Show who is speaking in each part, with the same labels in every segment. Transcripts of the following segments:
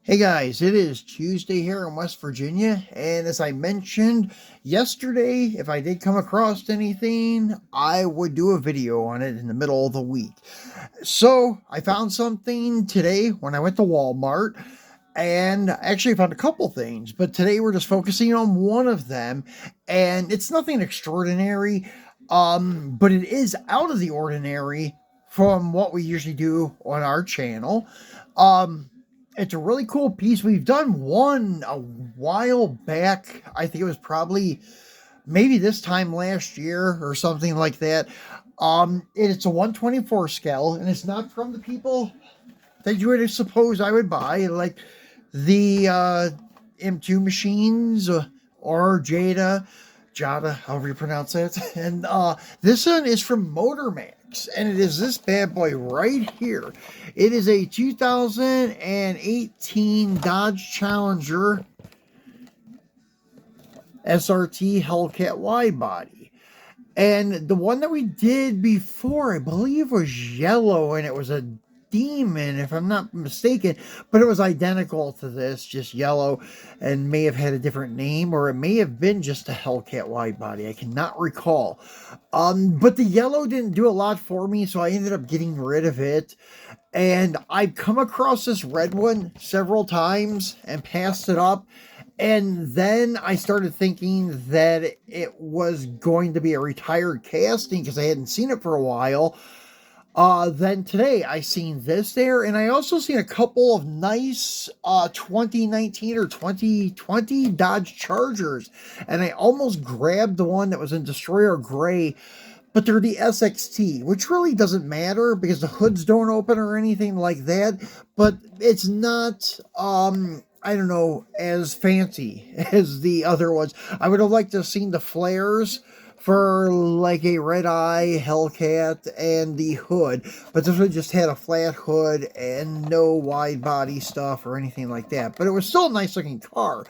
Speaker 1: Hey guys, it is Tuesday here in West Virginia, and as I mentioned yesterday, if I did come across anything, I would do a video on it in the middle of the week. So I found something today when I went to Walmart, and actually I found a couple things, but today we're just focusing on one of them, and it's nothing extraordinary, but it is out of the ordinary from what we usually do on our channel. Um, it's a really cool piece. We've done one a while back. I think it was probably maybe this time last year or something like that. It's a 124 scale, and it's not from the people that you would suppose I would buy, like the M2 machines or Jada, however you pronounce it. And this one is from Motormax, and it is this bad boy right here. It is a 2018 Dodge Challenger SRT Hellcat Widebody. And the one that we did before, I believe, was yellow, and it was a Demon, if I'm not mistaken, but it was identical to this, just yellow, and may have had a different name, or it may have been just a Hellcat Widebody. I cannot recall. But the yellow didn't do a lot for me, so I ended up getting rid of it. And I've come across this red one several times and passed it up. And then I started thinking that it was going to be a retired casting because I hadn't seen it for a while. Then today I seen this there, and I also seen a couple of nice 2019 or 2020 Dodge Chargers, and I almost grabbed the one that was in Destroyer Gray, but they're the SXT, which really doesn't matter because the hoods don't open or anything like that, but it's not, I don't know, as fancy as the other ones. I would have liked to have seen the flares for like a red eye Hellcat and the hood, but this one just had a flat hood and no wide body stuff or anything like that. But it was still a nice looking car,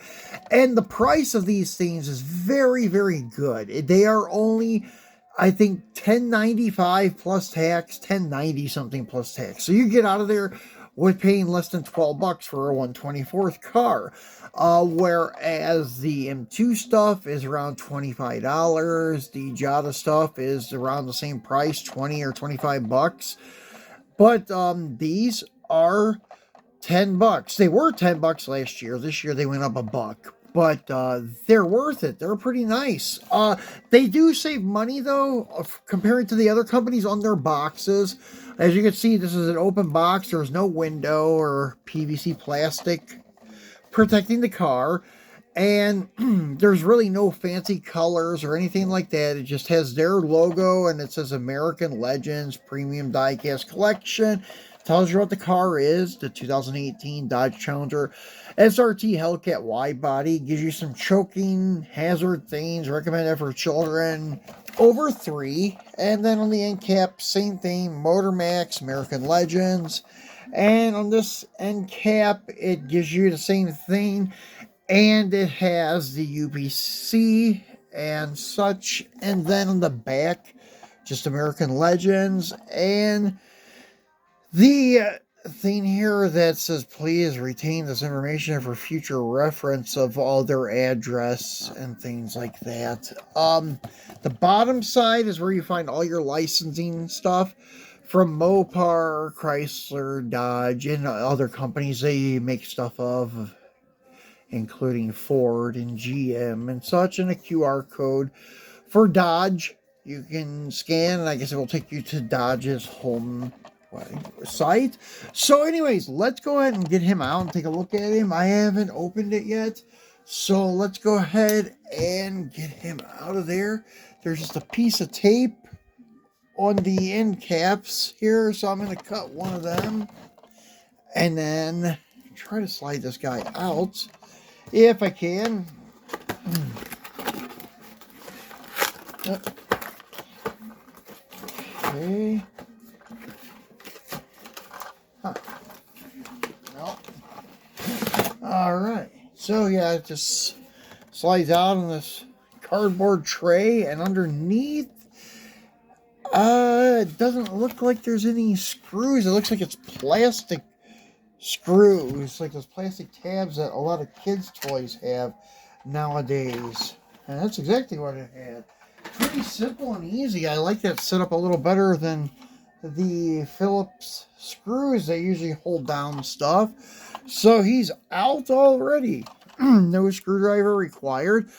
Speaker 1: and the price of these things is very, very good. They are only, I think, $10.95 plus tax, $10.90 something plus tax. So you get out of there with paying less than $12 for a 124th car. Whereas the M2 stuff is around $25. The Jada stuff is around the same price, 20 or $25. But these are $10. They were $10 last year. This year they went up a buck. But they're worth it. They're pretty nice. They do save money, though, comparing to the other companies on their boxes. As you can see, this is an open box. There's no window or PVC plastic protecting the car. And there's really no fancy colors or anything like that. It just has their logo, and it says American Legends Premium Diecast Collection. Tells you what the car is, the 2018 Dodge Challenger SRT Hellcat Widebody. Gives you some choking hazard things, recommended for children over 3. And then on the end cap, same thing, Motormax, American Legends. And on this end cap, it gives you the same thing, and it has the UPC and such. And then on the back, just American Legends, and the thing here that says, please retain this information for future reference of all their address and things like that. The bottom side is where you find all your licensing stuff from Mopar, Chrysler, Dodge, and other companies they make stuff of, including Ford and GM and such, and a QR code for Dodge you can scan, and I guess it will take you to Dodge's home site. So anyways, let's go ahead and get him out and take a look at him. I haven't opened it yet, so let's go ahead and get him out of there. There's just a piece of tape on the end caps here, so I'm going to cut one of them and then try to slide this guy out if I can. Okay. Huh. No. Alright. So yeah, it just slides out on this cardboard tray, and underneath it doesn't look like there's any screws. It looks like it's plastic screws, like those plastic tabs that a lot of kids' toys have nowadays. And that's exactly what it had. Pretty simple and easy. I like that setup a little better than the Phillips screws that usually hold down stuff. So he's out already. No screwdriver required.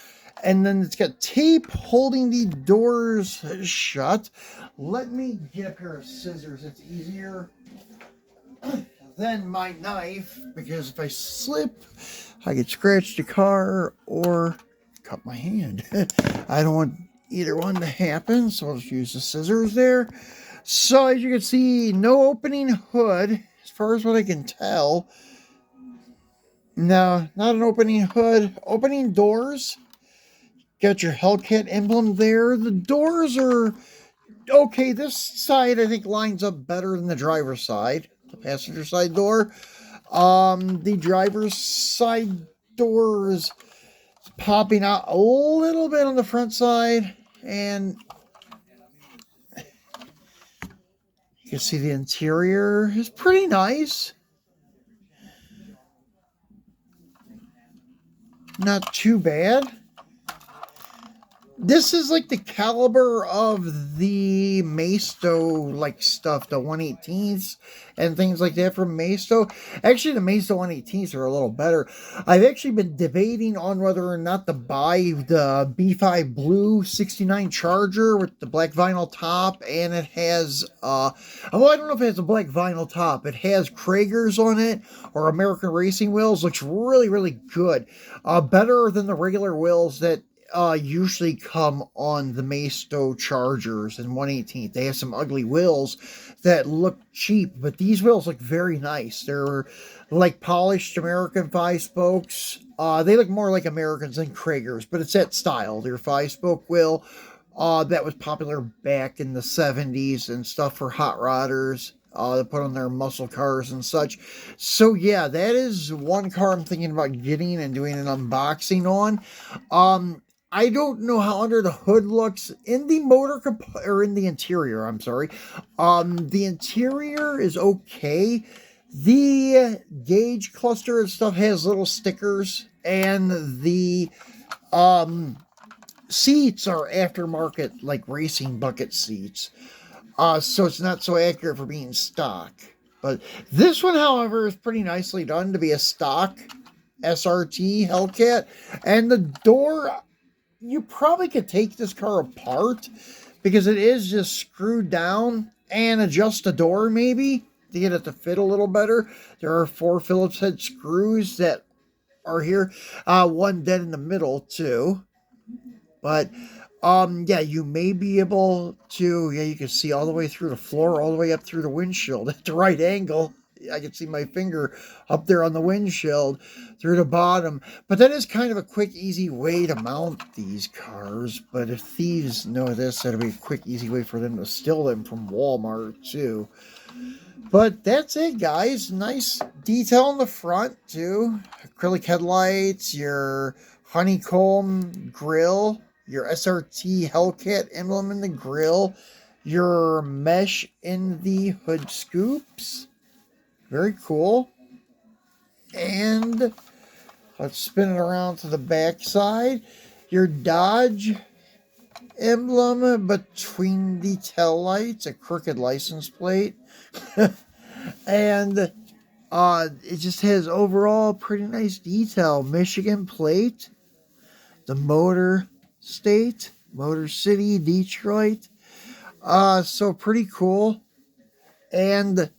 Speaker 1: And then it's got tape holding the doors shut. Let me get a pair of scissors. It's easier than my knife, because if I slip, I could scratch the car or cut my hand. I don't want either one to happen, so I'll just use the scissors there. So as you can see, no opening hood, as far as what I can tell. No, not an opening hood. Opening doors. Got your Hellcat emblem there. The doors are okay. This side, I think, lines up better than the driver's side. The passenger side door. The driver's side door is popping out a little bit on the front side, and you can see the interior is pretty nice. Not too bad. This is like the caliber of the Maisto like stuff, the 118s and things like that from Maisto. Actually, the Maisto 118s are a little better. I've actually been debating on whether or not to buy the B5 Blue 69 Charger with the black vinyl top, and it has, well, I don't know if it has a black vinyl top. It has Kragers on it, or American Racing wheels. Looks really, really good. Better than the regular wheels that usually come on the Maisto Chargers and 118th. They have some ugly wheels that look cheap, but these wheels look very nice. They're like polished American 5-spokes. They look more like Americans than Kragers, but it's that style. They're 5-spoke wheel that was popular back in the 70s and stuff for hot rodders. They put on their muscle cars and such. So yeah, that is one car I'm thinking about getting and doing an unboxing on. I don't know how under the hood looks in the or in the interior. I'm sorry. The interior is okay. The gauge cluster and stuff has little stickers, and the seats are aftermarket, like racing bucket seats. So it's not so accurate for being stock. But this one, however, is pretty nicely done to be a stock SRT Hellcat, and the door. You probably could take this car apart because it is just screwed down, and adjust the door maybe to get it to fit a little better. There are 4 Phillips head screws that are here. One dead in the middle too. But yeah, you may be able to, yeah, you can see all the way through the floor, all the way up through the windshield at the right angle. I can see my finger up there on the windshield through the bottom. But that is kind of a quick, easy way to mount these cars. But if thieves know this, that'll be a quick, easy way for them to steal them from Walmart, too. But that's it, guys. Nice detail in the front, too. Acrylic headlights, your honeycomb grill, your SRT Hellcat emblem in the grill, your mesh in the hood scoops. Very cool. And let's spin it around to the back side. Your Dodge emblem between the tail lights, a crooked license plate. And it just has overall pretty nice detail. Michigan plate, the Motor State, Motor City, Detroit. So pretty cool. And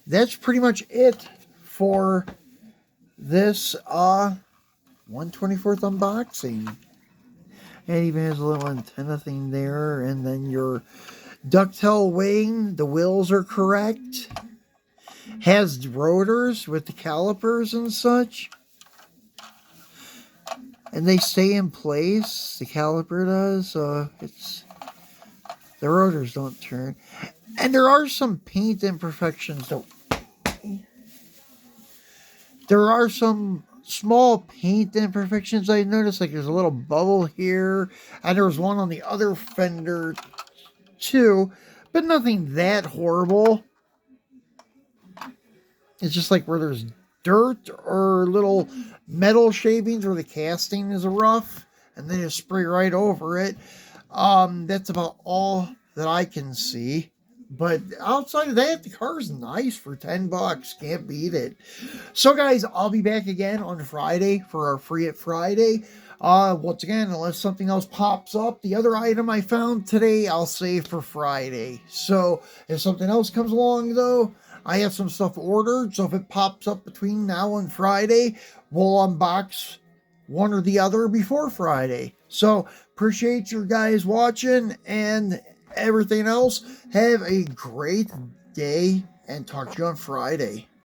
Speaker 1: that's pretty much it for this 1/24th unboxing. And even has a little antenna thing there, and then your ducktail wing, the wheels are correct. Has rotors with the calipers and such. And they stay in place, the caliper does, so it's, the rotors don't turn. And there are some paint imperfections though. There are some small paint imperfections I noticed, like there's a little bubble here, and there was one on the other fender too, but nothing that horrible. It's just like where there's dirt or little metal shavings where the casting is rough, and then you spray right over it. That's about all that I can see. But outside of that, the car's nice for $10. Can't beat it. So, guys, I'll be back again on Friday for our Free It Friday. Once again, unless something else pops up, the other item I found today, I'll save for Friday. So, if something else comes along, though, I have some stuff ordered. So, if it pops up between now and Friday, we'll unbox one or the other before Friday. So, appreciate you guys watching and everything else. Have a great day and talk to you on Friday.